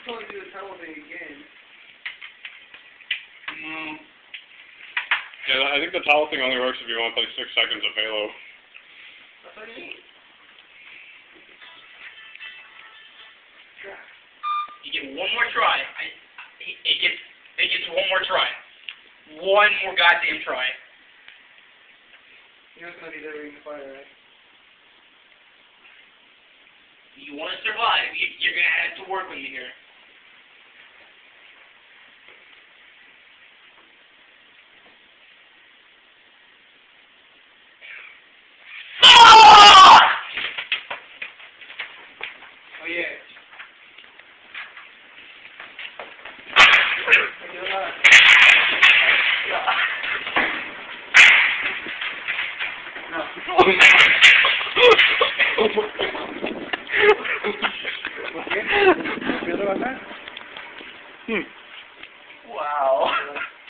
totally do the tunnel thing again. Yeah, I think the towel thing only works if you want to play 6 seconds of Halo. That's what I mean. You get one more try. It gets one more try. One more goddamn try. You're just gonna be there reading the fire, right? You want to survive, you're gonna have to work with me here. Oh yeah. Hmm. Wow.